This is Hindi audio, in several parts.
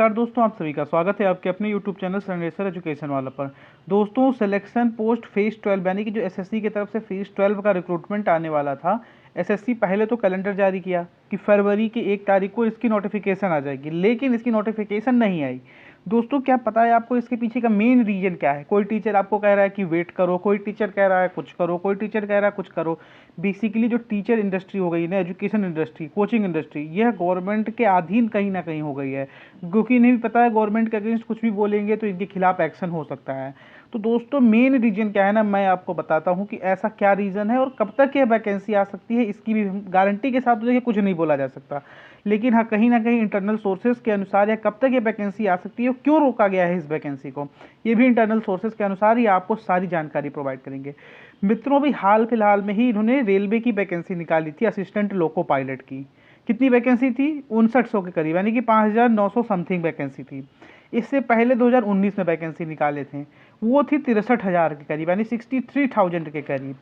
नमस्कार दोस्तों, आप सभी का स्वागत है आपके अपने YouTube चैनल सनरेसर एजुकेशन वाला पर। दोस्तों, सिलेक्शन पोस्ट फेज 12 यानी कि जो एसएससी की तरफ से फेज 12 का रिक्रूटमेंट आने वाला था, एसएससी पहले तो कैलेंडर जारी किया कि फरवरी की 1 तारीख को इसकी नोटिफिकेशन आ जाएगी, लेकिन इसकी नोटिफिकेशन नहीं आई। दोस्तों, क्या पता है आपको इसके पीछे का मेन रीजन क्या है? कोई टीचर आपको कह रहा है कि वेट करो, कोई टीचर कह रहा है कुछ करो, कोई टीचर कह रहा है कुछ करो। बेसिकली जो टीचर इंडस्ट्री हो गई ना, एजुकेशन इंडस्ट्री, कोचिंग इंडस्ट्री, यह गवर्नमेंट के अधीन कहीं ना कहीं हो गई है, क्योंकि इन्हें भी पता है गवर्नमेंट के अगेंस्ट कुछ भी बोलेंगे तो इनके खिलाफ एक्शन हो सकता है। तो दोस्तों, मेन रीजन क्या है ना, मैं आपको बताता हूँ कि ऐसा क्या रीज़न है और कब तक यह वैकेंसी आ सकती है। इसकी भी गारंटी के साथ तो देखिए कुछ नहीं बोला जा सकता, लेकिन हाँ, कहीं ना कहीं इंटरनल सोर्सेज के अनुसार या कब तक ये वैकेंसी आ सकती है, क्यों रोका गया है इस वैकेंसी को, ये भी इंटरनल सोर्सेज के अनुसार ही आपको सारी जानकारी प्रोवाइड करेंगे। मित्रों, भी हाल फिलहाल में ही इन्होंने रेलवे की वैकेंसी निकाली थी, असिस्टेंट लोको पायलट की। कितनी वैकेंसी थी? 5900 के करीब, यानी कि 5900 समथिंग वैकेंसी थी। इससे पहले 2019 में वैकेंसी निकाले थे, वो थी 63,000 के करीब, यानी 63,000 के करीब।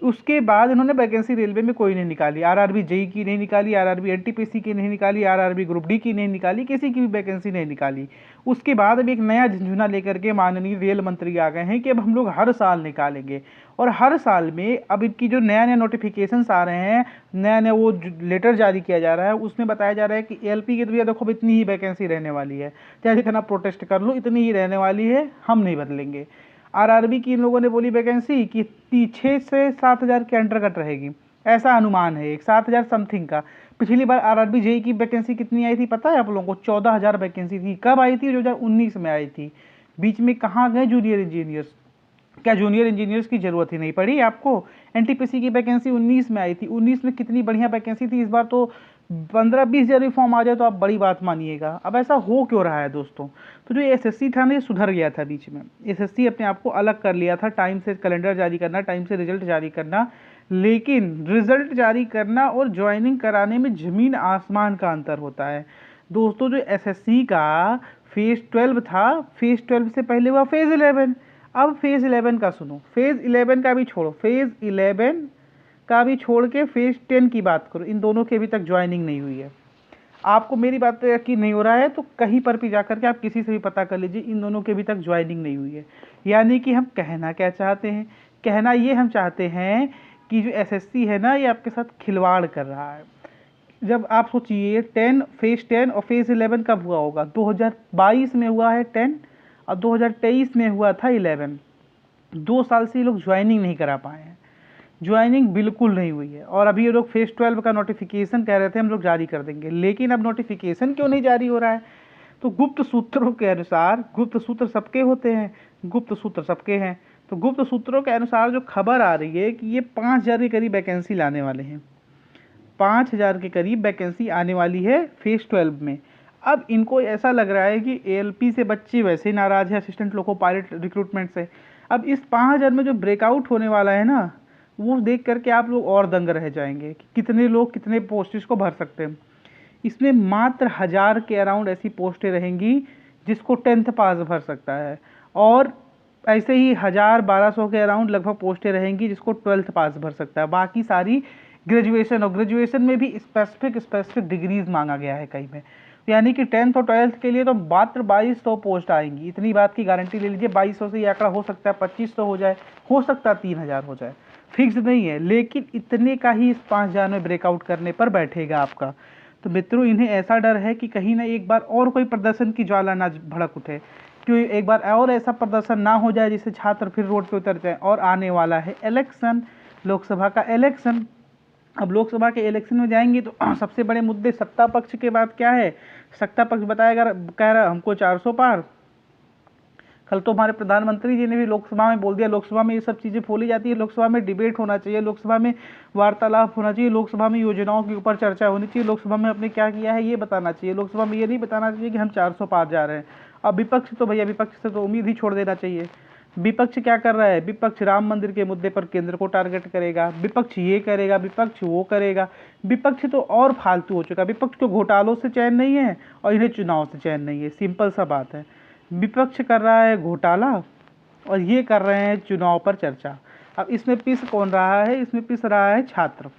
उसके बाद इन्होंने वैकेंसी रेलवे में कोई नहीं निकाली, आरआरबी जेई की नहीं निकाली, आरआरबी एनटीपीसी की नहीं निकाली, आरआरबी ग्रुप डी की नहीं निकाली, किसी की भी वैकेंसी नहीं निकाली। उसके बाद अब एक नया झंझुना लेकर के माननीय रेल मंत्री आ गए हैं कि अब हम लोग हर साल निकालेंगे, और हर साल में अब इनकी जो नया नया नोटिफिकेशंस आ रहे हैं, नया नया वो लेटर जारी किया जा रहा है, उसमें बताया जा रहा है कि एलपी के तो भैया देखो, अब इतनी ही वैकेंसी रहने वाली है, चाहे जितना प्रोटेस्ट कर लो, इतनी ही रहने वाली है, हम नहीं बदलेंगे। आरआरबी की इन लोगों ने बोली वैकेंसी कि 6 से 7,000 के अंतर्गत रहेगी, ऐसा अनुमान है, एक 7,000 समथिंग का। पिछली बार आरआरबी जेई की वैकेंसी कितनी आई थी पता है आप लोगों को? 14,000 वैकेंसी थी। कब आई थी? 2019 में आई थी। बीच में कहाँ गए जूनियर इंजीनियर्स? क्या जूनियर इंजीनियर्स की जरूरत ही नहीं पड़ी आपको? एनटीपीसी की वैकेंसी 19 में आई थी, 19 में कितनी बढ़िया वैकेंसी थी। इस बार तो 15-20 हज़ार भी फॉर्म आ जाए तो आप बड़ी बात मानिएगा। अब ऐसा हो क्यों रहा है दोस्तों? तो जो एसएससी था ना, ये सुधर गया था बीच में। एसएससी अपने आप को अलग कर लिया था, टाइम से कैलेंडर जारी करना, टाइम से रिजल्ट जारी करना, लेकिन रिजल्ट जारी करना और ज्वाइनिंग कराने में जमीन आसमान का अंतर होता है दोस्तों। जो एसएससी का फेज 12 था, फेज 12 से पहले हुआ फेज 11। अब फेज 11 का सुनो, फेज 11 का भी छोड़ो, फेज 11 का भी छोड़ के फेज 10 की बात करो, इन दोनों की अभी तक ज्वाइनिंग नहीं हुई है। आपको मेरी बात पे यकीन नहीं हो रहा है तो कहीं पर भी जाकर के आप किसी से भी पता कर लीजिए, इन दोनों के अभी तक ज्वाइनिंग नहीं हुई है। यानी कि हम कहना क्या चाहते हैं? कहना ये हम चाहते हैं कि जो एसएससी है ना, ये आपके साथ खिलवाड़ कर रहा है। जब आप सोचिए, फेज 10 और फेज 11 कब हुआ होगा? 2022 में हुआ है 10 और 2023 में हुआ था 11। 2 साल से ये लोग ज्वाइनिंग नहीं करा पाए हैं, ज्वाइनिंग बिल्कुल नहीं हुई है। और अभी ये लोग फेज 12 का नोटिफिकेशन कह रहे थे हम लोग जारी कर देंगे, लेकिन अब नोटिफिकेशन क्यों नहीं जारी हो रहा है? तो गुप्त सूत्रों के अनुसार, गुप्त सूत्र सबके होते हैं, गुप्त सूत्र सबके हैं, तो गुप्त सूत्रों के अनुसार जो खबर आ रही है कि ये 5,000 के करीब वैकेंसी लाने वाले हैं। 5,000 के करीब वैकेंसी आने वाली है फेज 12 में। अब इनको ऐसा लग रहा है कि एएलपी से बच्चे वैसे ही नाराज है, असिस्टेंट लोको पायलट रिक्रूटमेंट से। अब इस 5,000 में जो ब्रेकआउट होने वाला है ना, वो देख करके आप लोग और दंग रह जाएंगे कि कितने लोग कितने पोस्ट्स को भर सकते हैं। इसमें मात्र 1,000 के अराउंड ऐसी पोस्टें रहेंगी जिसको 10th पास भर सकता है, और ऐसे ही 1,000-1,200 के अराउंड लगभग पोस्टें रहेंगी जिसको 12th पास भर सकता है। बाकी सारी ग्रेजुएशन, और ग्रेजुएशन में भी स्पेसिफिक डिग्रीज मांगा गया है कहीं में। यानी कि 10th और 12th के लिए तो मात्र 2,200 पोस्ट आएंगी। इतनी बात की गारंटी ले लीजिए, 2,200 से ये आंकड़ा हो सकता है 2,500 हो जाए, हो सकता है 3,000 हो जाए, फिक्स नहीं है, लेकिन इतने का ही इस 5,000 में ब्रेकआउट करने पर बैठेगा आपका। तो मित्रों, इन्हें ऐसा डर है कि कहीं ना एक बार और कोई प्रदर्शन की ज्वाला ना भड़क उठे, क्यों एक बार और ऐसा प्रदर्शन ना हो जाए जिससे छात्र फिर रोड पे उतर जाए। और आने वाला है इलेक्शन, लोकसभा का इलेक्शन। अब लोकसभा के इलेक्शन में जाएंगे तो सबसे बड़े मुद्दे सत्ता पक्ष के बाद क्या है? सत्ता पक्ष बताएगा, कह रहा हमको 400 पार। कल तो हमारे प्रधानमंत्री जी ने भी लोकसभा में बोल दिया, लोकसभा में ये सब चीज़ें बोली जाती है, लोकसभा में डिबेट होना चाहिए, लोकसभा में वार्तालाप होना चाहिए, लोकसभा में योजनाओं के ऊपर चर्चा होनी चाहिए, लोकसभा में आपने क्या किया है ये बताना चाहिए, लोकसभा में ये नहीं बताना चाहिए कि हम 400 पार जा रहे हैं। अब विपक्ष तो भैया, विपक्ष से तो उम्मीद ही छोड़ देना चाहिए। विपक्ष क्या कर रहा है? विपक्ष राम मंदिर के मुद्दे पर केंद्र को टारगेट करेगा, विपक्ष ये करेगा, विपक्ष वो करेगा। विपक्ष तो और फालतू हो चुका। विपक्ष को घोटालों से चैन नहीं है और इन्हें चुनाव से चैन नहीं है, सिंपल सा बात है। विपक्ष कर रहा है घोटाला और ये कर रहे हैं चुनाव पर चर्चा। अब इसमें पिस कौन रहा है? इसमें पिस रहा है छात्र।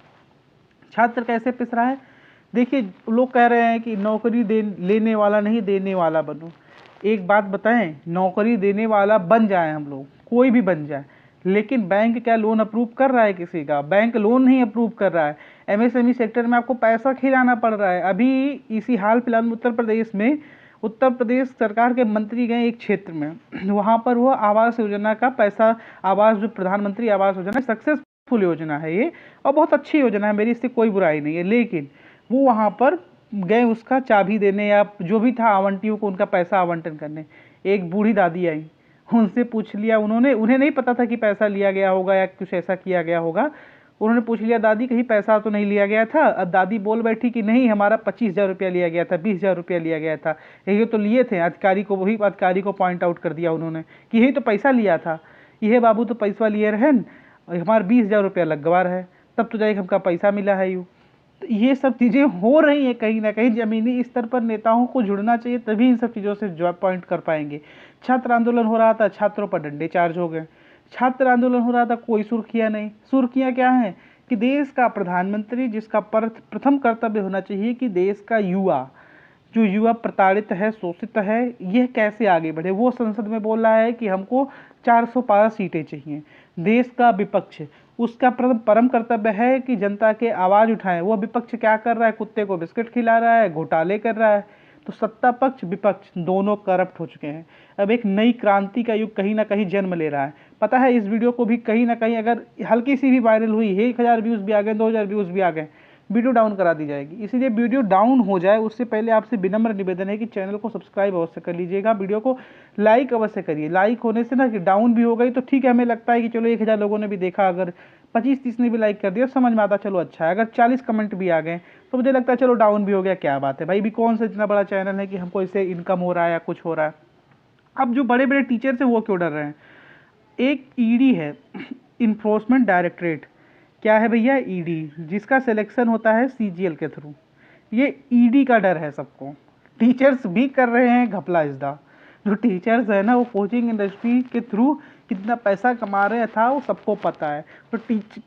छात्र कैसे पिस रहा है? देखिए लोग कह रहे हैं कि नौकरी दे लेने वाला नहीं देने वाला बनो। एक बात बताएं, नौकरी देने वाला बन जाए हम लोग, कोई भी बन जाए, लेकिन बैंक क्या लोन अप्रूव कर रहा है किसी का? बैंक लोन नहीं अप्रूव कर रहा है। एमएसएमई सेक्टर में आपको पैसा खिलाना पड़ रहा है। अभी इसी हाल फिलहाल में उत्तर प्रदेश सरकार के मंत्री गए एक क्षेत्र में, वहाँ पर वो आवास योजना का पैसा, आवास जो प्रधानमंत्री आवास योजना सक्सेसफुल योजना है ये, और बहुत अच्छी योजना है, मेरी इससे कोई बुराई नहीं है, लेकिन वो वहाँ पर गए उसका चाबी देने या जो भी था आवंटियों को उनका पैसा आवंटन करने। एक बूढ़ी दादी आई, उनसे पूछ लिया उन्होंने, उन्हें नहीं पता था कि पैसा लिया गया होगा या कुछ ऐसा किया गया होगा। उन्होंने पूछ लिया, दादी कहीं पैसा तो नहीं लिया गया था? अब दादी बोल बैठी कि नहीं, हमारा 25,000 रुपया लिया गया था, 20,000 रुपया लिया गया था। ये तो लिए थे। अधिकारी को, वही अधिकारी को पॉइंट आउट कर दिया उन्होंने कि यही तो पैसा लिया था, ये बाबू तो पैसा लिए रहन, हमारा 20,000 रुपया लगवा रहा है, तब तो जाएगा हमका पैसा मिला है यूँ। तो ये सब चीज़ें हो रही हैं कहीं ना कहीं। ज़मीनी स्तर पर नेताओं को जुड़ना चाहिए, तभी इन सब चीज़ों से जॉब पॉइंट कर पाएंगे। छात्र आंदोलन हो रहा था, छात्रों पर डंडे चार्ज हो गए। छात्र आंदोलन हो रहा था, कोई सुर्खियाँ नहीं। सुर्खियाँ क्या हैं कि देश का प्रधानमंत्री, जिसका प्रथम कर्तव्य होना चाहिए कि देश का युवा, जो युवा प्रताड़ित है, शोषित है, यह कैसे आगे बढ़े, वो संसद में बोल रहा है कि हमको 412 सीटें चाहिए। देश का विपक्ष, उसका परम कर्तव्य है कि जनता के आवाज़ उठाएं। वो विपक्ष क्या कर रहा है? कुत्ते को बिस्किट खिला रहा है, घोटाले कर रहा है। तो सत्ता पक्ष विपक्ष दोनों करप्ट हो चुके हैं। अब एक नई क्रांति का युग कहीं ना कहीं जन्म ले रहा है। पता है, इस वीडियो को भी कहीं ना कहीं अगर हल्की सी भी वायरल हुई, 1,000 व्यूज़ भी आ गए, 2,000 व्यूज़ भी आ गए, वीडियो डाउन करा दी जाएगी। इसीलिए वीडियो डाउन हो जाए उससे पहले आपसे विनम्र निवेदन है कि चैनल को सब्सक्राइब अवश्य कर लीजिएगा, वीडियो को लाइक अवश्य करिए। लाइक होने से ना कि डाउन भी हो गई तो ठीक है, हमें लगता है कि चलो 1,000 लोगों ने भी देखा, अगर 25-30 ने भी लाइक कर दिया समझ में आता, चलो अच्छा है। अगर 40 कमेंट भी आ गए तो मुझे लगता है चलो डाउन भी हो गया, क्या बात है भाई, भी कौन सा इतना बड़ा चैनल है कि हमको इससे इनकम हो रहा है या कुछ हो रहा है। अब जो बड़े बड़े टीचर्स हैं वो क्यों डर रहे हैं? एक ईडी है, इन्फोर्समेंट डायरेक्टरेट। क्या है भैया? ईडी, जिसका सिलेक्शन होता है सीजीएल के थ्रू। ये ईडी का डर है सबको। टीचर्स भी कर रहे हैं घपला इज्दा। जो टीचर्स है ना, वो कोचिंग इंडस्ट्री के थ्रू कितना पैसा कमा रहे था वो सबको पता है। तो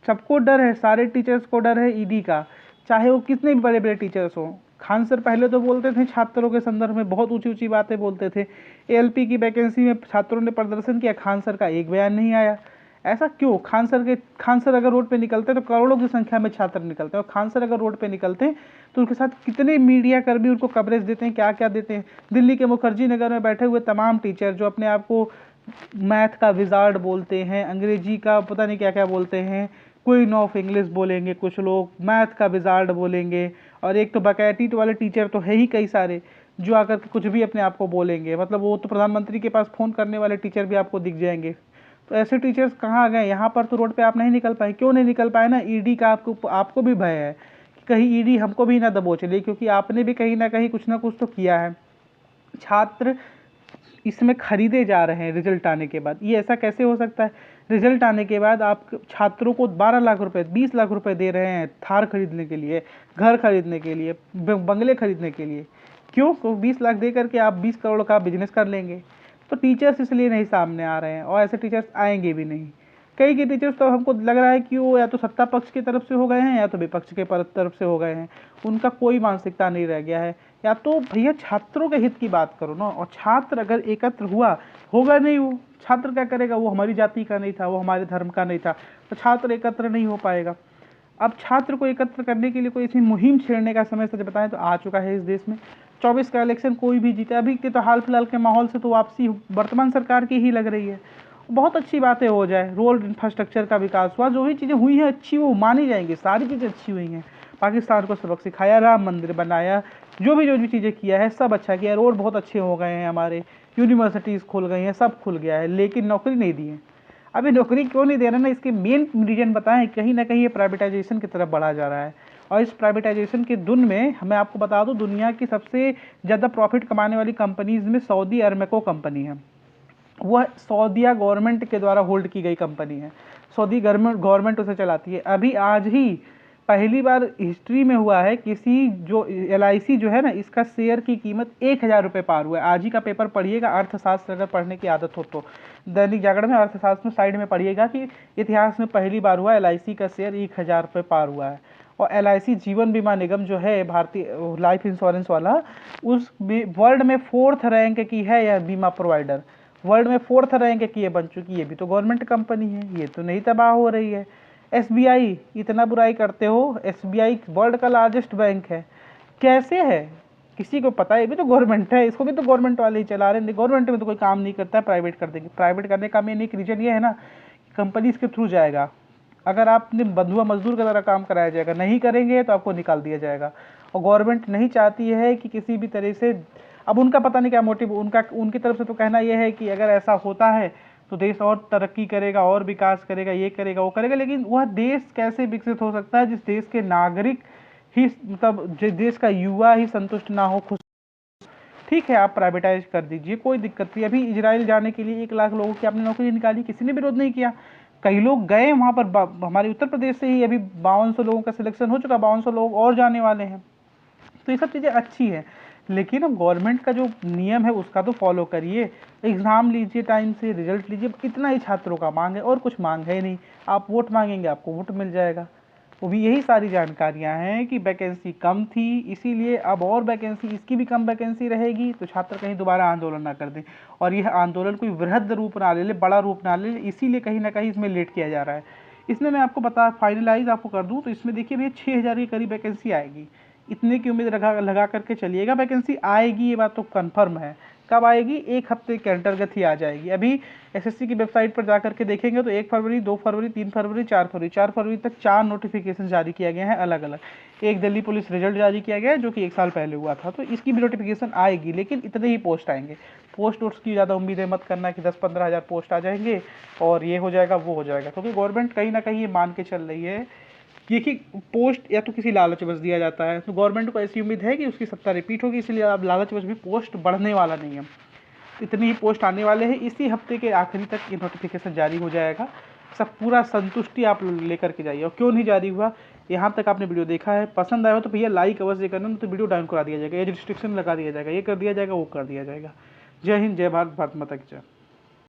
सबको डर है, सारे टीचर्स को डर है ईडी का, चाहे वो कितने भी बड़े बड़े टीचर्स हों। खान सर पहले तो बोलते थे छात्रों के संदर्भ में बहुत ऊंची ऊंची बातें बोलते थे। एएलपी की वैकेंसी में छात्रों ने प्रदर्शन किया, खान सर का एक बयान नहीं आया। ऐसा क्यों? खान सर अगर रोड पे निकलते तो करोड़ों की संख्या में छात्र निकलते हैं, और खान सर अगर रोड पे निकलते तो उनके साथ कितने मीडिया कर्मी उनको कवरेज देते हैं, क्या क्या देते हैं। दिल्ली के मुखर्जी नगर में बैठे हुए तमाम टीचर जो अपने आप को मैथ का विजार्ड बोलते हैं, अंग्रेजी का पता नहीं क्या क्या बोलते हैं, क्वीन ऑफ इंग्लिश बोलेंगे, कुछ लोग मैथ का विजार्ड बोलेंगे, और एक तो बकैटिट वाले टीचर तो है ही कई सारे जो आकर के कुछ भी अपने आप को बोलेंगे। मतलब वो तो प्रधानमंत्री के पास फ़ोन करने वाले टीचर भी आपको दिख जाएंगे। तो ऐसे टीचर्स कहाँ गए? यहाँ पर तो रोड पे आप नहीं निकल पाए। क्यों नहीं निकल पाए ना? ईडी का आपको भी भय है कि कहीं ईडी हमको भी ना दबोच ले, क्योंकि आपने भी कहीं ना कहीं कुछ ना कुछ तो किया है। छात्र इसमें खरीदे जा रहे हैं रिजल्ट आने के बाद। ये ऐसा कैसे हो सकता है? रिजल्ट आने के बाद आप छात्रों को 12 लाख रुपए, 20 लाख रुपए दे रहे हैं थार खरीदने के लिए, घर खरीदने के लिए, बंगले खरीदने के लिए। क्यों? तो 20 लाख दे करके आप 20 करोड़ का बिजनेस कर लेंगे। तो टीचर्स इसलिए नहीं सामने आ रहे हैं, और ऐसे टीचर्स आएंगे भी नहीं। कई के टीचर्स तो हमको लग रहा है कि वो या तो सत्ता पक्ष की तरफ से हो गए हैं या तो विपक्ष के तरफ से हो गए हैं। उनका कोई मानसिकता नहीं रह गया है। या तो भैया छात्रों के हित की बात करो ना, और छात्र अगर एकत्र हुआ, होगा नहीं वो छात्र क्या करेगा? वो हमारी जाति का नहीं था, वो हमारे धर्म का नहीं था, तो छात्र एकत्र नहीं हो पाएगा। अब छात्र को एकत्र करने के लिए कोई ऐसी मुहिम छेड़ने का समय सच बताएं तो आ चुका है इस देश में। 24 का इलेक्शन कोई भी जीते, अभी के तो हाल फिलहाल के माहौल से तो वापसी वर्तमान सरकार की ही लग रही है। बहुत अच्छी बातें हो जाए, रोड इंफ्रास्ट्रक्चर का विकास हुआ, जो भी चीज़ें हुई हैं अच्छी वो मानी जाएंगी, सारी चीज़ें अच्छी हुई हैं। पाकिस्तान को सबक सिखाया, राम मंदिर बनाया, जो भी चीज़ें किया है सब अच्छा किया है। रोड बहुत अच्छे हो गए हैं हमारे, यूनिवर्सिटीज़ खुल गई हैं, सब खुल गया है, लेकिन नौकरी नहीं दी है। अभी नौकरी क्यों नहीं दे रहे ना, इसके मेन रीजन बताएं। कहीं ना कहीं ये प्राइवेटाइजेशन की तरफ बढ़ा जा रहा है, और इस प्राइवेटाइजेशन के धुन में मैं आपको बता दूं, दुनिया की सबसे ज़्यादा प्रॉफिट कमाने वाली कंपनीज में सऊदी अरमेको कंपनी है। वह सऊदीया गवर्नमेंट के द्वारा होल्ड की गई कंपनी है, सऊदी गवर्नमेंट उसे चलाती है। अभी आज ही पहली बार हिस्ट्री में हुआ है, किसी जो LIC जो है ना, इसका शेयर की कीमत 1,000 रुपये पार हुआ है। आज ही का पेपर पढ़िएगा, अर्थशास्त्र अगर पढ़ने की आदत हो तो दैनिक जागरण में अर्थशास्त्र में साइड में पढ़िएगा कि इतिहास में पहली बार हुआ LIC का शेयर 1,000 रुपये पार हुआ है। और LIC जीवन बीमा निगम जो है भारतीय लाइफ इंश्योरेंस वाला, उस वर्ल्ड में 4th रैंक की है यह बीमा प्रोवाइडर, वर्ल्ड में 4th रैंक की ये बन चुकी है। ये भी तो गवर्नमेंट कंपनी है, ये तो नहीं तबाह हो रही है। SBI, इतना बुराई करते हो, SBI वर्ल्ड का लार्जेस्ट बैंक है, कैसे है किसी को पता है? ये भी तो गवर्नमेंट है, इसको भी तो गवर्नमेंट वाले ही चला रहे हैं। गवर्नमेंट में तो कोई काम नहीं करता है, प्राइवेट कर देंगे। प्राइवेट करने का मेन एक रीजन ये है ना, कंपनी इसके थ्रू जाएगा। अगर आपने बंधुआ मजदूर की तरह काम कराया जाएगा, नहीं करेंगे तो आपको निकाल दिया जाएगा। और गवर्नमेंट नहीं चाहती है कि किसी भी तरह से, अब उनका पता नहीं क्या मोटिव, उनकी तरफ से तो कहना यह है कि अगर ऐसा होता है तो देश और तरक्की करेगा और विकास करेगा, ये करेगा वो करेगा। लेकिन वह देश कैसे विकसित हो सकता है जिस देश के नागरिक ही, मतलब जिस देश का युवा ही संतुष्ट ना हो, खुश। ठीक है, आप प्राइवेटाइज कर दीजिए, कोई दिक्कत नहीं। अभी इजराइल जाने के लिए 1 लाख लोगों की आपने नौकरी निकाली, किसी ने विरोध नहीं किया। कई लोग गए वहाँ पर, हमारे उत्तर प्रदेश से ही अभी 5200 लोगों का सिलेक्शन हो चुका, 5200 लोग और जाने वाले हैं। तो ये सब चीज़ें अच्छी हैं, लेकिन अब गवर्नमेंट का जो नियम है उसका तो फॉलो करिए। एग्ज़ाम लीजिए, टाइम से रिजल्ट लीजिए, इतना ही छात्रों का मांग है और कुछ मांग है नहीं। आप वोट मांगेंगे, आपको वोट मिल जाएगा। वो भी यही सारी जानकारियां हैं कि वैकेंसी कम थी, इसीलिए अब और वैकेंसी, इसकी भी कम वैकेंसी रहेगी तो छात्र कहीं दोबारा आंदोलन ना कर दें और यह आंदोलन कोई वृहद रूप ना ले ले, बड़ा रूप ना ले ले, इसीलिए कहीं ना कहीं इसमें लेट किया जा रहा है। इसमें मैं आपको फाइनलाइज आपको कर दूं तो इसमें देखिए भैया 6000 के करीब वैकेंसी आएगी। इतने की उम्मीद लगा करके चलिएगा, वैकेंसी आएगी, ये बात तो कन्फर्म है। कब आएगी? 1 हफ्ते के अंतर्गत ही आ जाएगी। अभी SSC की वेबसाइट पर जाकर के देखेंगे तो 1 फरवरी, 2 फरवरी, 3 फरवरी, 4 फरवरी तक 4 नोटिफिकेशन जारी किया गया है अलग अलग। एक दिल्ली पुलिस रिजल्ट जारी किया गया है जो कि 1 साल पहले हुआ था, तो इसकी भी नोटिफिकेशन आएगी, लेकिन इतने ही पोस्ट आएंगे। पोस्ट की ज़्यादा उम्मीदें मत करना कि 10-15 हज़ार पोस्ट आ जाएंगे और ये हो जाएगा वो हो जाएगा, क्योंकि गवर्नमेंट कहीं ना कहीं ये मान के चल रही है कि पोस्ट या तो किसी लालचवश दिया जाता है। तो गवर्नमेंट को ऐसी उम्मीद है कि उसकी सत्ता रिपीट होगी, इसलिए अब लालचवश भी पोस्ट बढ़ने वाला नहीं है। इतनी ही पोस्ट आने वाले हैं, इसी हफ्ते के आखिरी तक ये नोटिफिकेशन जारी हो जाएगा। सब पूरा संतुष्टि आप लेकर के जाइए। और क्यों नहीं जारी हुआ, यहाँ तक आपने वीडियो देखा है, पसंद आया हो तो भैया लाइक अवश्य करना, नहीं तो वीडियो डाउन करा दिया जाएगा, एज रिस्ट्रिक्शन लगा दिया जाएगा, ये कर दिया जाएगा वो कर दिया जाएगा। जय हिंद, जय भारत, भारत माता की जय।